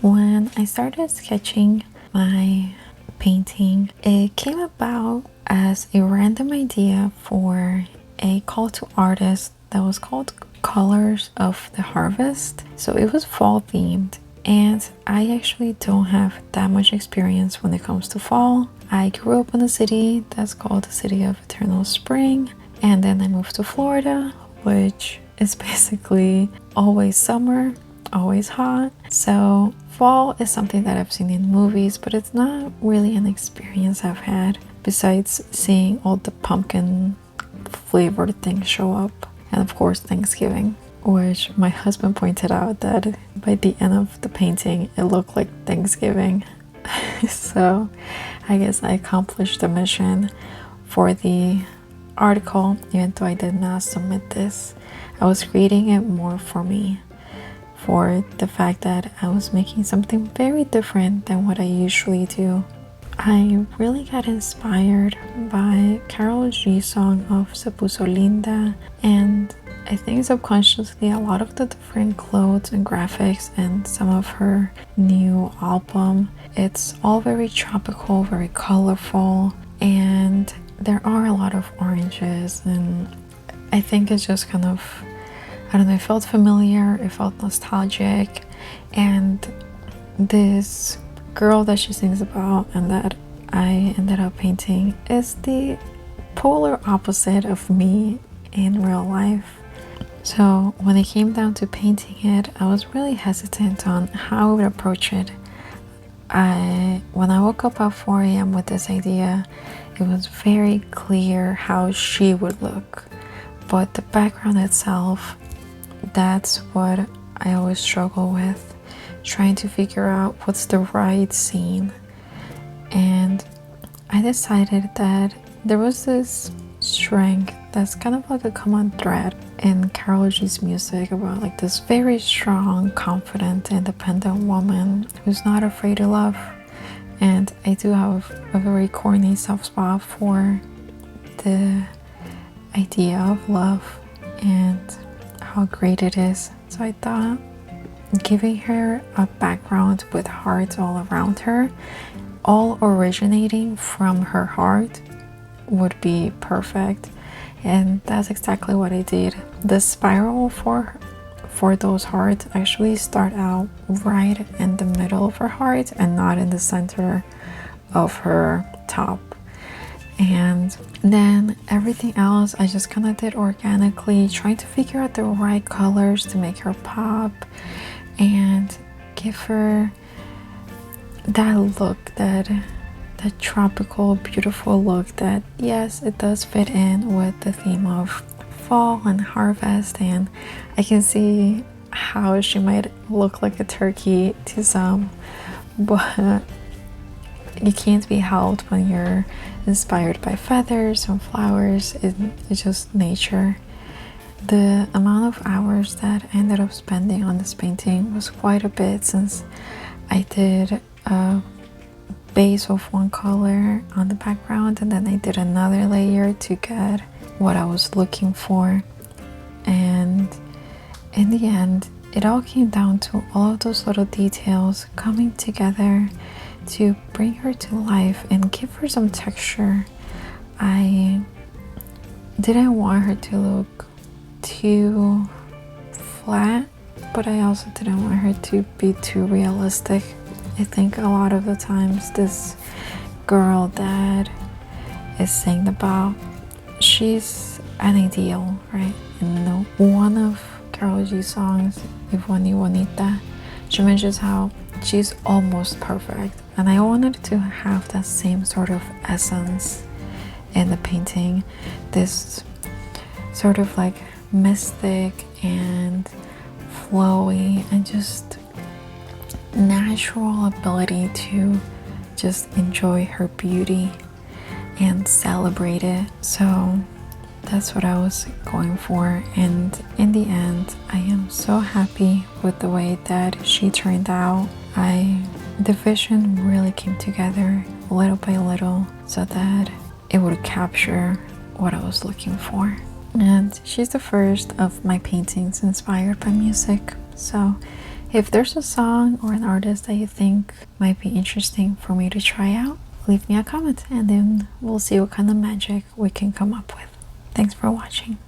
When I started sketching my painting, it came about as a random idea for a call to artists that was called Colors of the Harvest. So it was fall themed, and I actually don't have that much experience when it comes to fall. I grew up in a city that's called the City of Eternal Spring, and then I moved to Florida, which is basically always summer, always hot. So fall is something that I've seen in movies, but it's not really an experience I've had besides seeing all the pumpkin flavored things show up. And of course Thanksgiving, which my husband pointed out that by the end of the painting it looked like Thanksgiving. So I guess I accomplished the mission for the article, even though I did not submit this. I was creating it more for me, for the fact that I was making something very different than what I usually do. I really got inspired by Karol G's song of Se Puso Linda, and I think subconsciously a lot of the different clothes and graphics and some of her new album, it's all very tropical, very colorful, and there are a lot of oranges, and I think it's just kind of, I don't know, it felt familiar, it felt nostalgic. And this girl that she sings about and that I ended up painting is the polar opposite of me in real life. So when it came down to painting it, I was really hesitant on how I would approach it. When I woke up at 4 a.m. with this idea, it was very clear how she would look, but the background itself, that's what I always struggle with, trying to figure out what's the right scene. And I decided that there was this strength that's kind of like a common thread in Karol G's music about like this very strong, confident, independent woman who's not afraid to love. And I do have a very corny soft spot for the idea of love and how great it is. So I thought giving her a background with hearts all around her, all originating from her heart, would be perfect. And that's exactly what I did. The spiral for those hearts actually start out right in the middle of her heart and not in the center of her top. And then everything else I just kind of did organically, trying to figure out the right colors to make her pop and give her that look, that tropical, beautiful look that, yes, it does fit in with the theme of fall and harvest. And I can see how she might look like a turkey to some, but you can't be helped when you're inspired by feathers and flowers. It's just nature. The amount of hours that I ended up spending on this painting was quite a bit, since I did a base of one color on the background and then I did another layer to get what I was looking for. And in the end, it all came down to all of those little details coming together to bring her to life and give her some texture. I didn't want her to look too flat, but I also didn't want her to be too realistic. I think a lot of the times this girl that is singing about, she's an ideal, right? And one of Karol G's songs, Ivoni Bonita, she mentions how she's almost perfect. And I wanted to have that same sort of essence in the painting, this sort of like mystic and flowy and just natural ability to just enjoy her beauty and celebrate it. So that's what I was going for, and in the end I am so happy with the way that she turned out. The vision really came together little by little so that it would capture what I was looking for. And she's the first of my paintings inspired by music, so If there's a song or an artist that you think might be interesting for me to try out, leave me a comment and then we'll see what kind of magic we can come up with. Thanks for watching.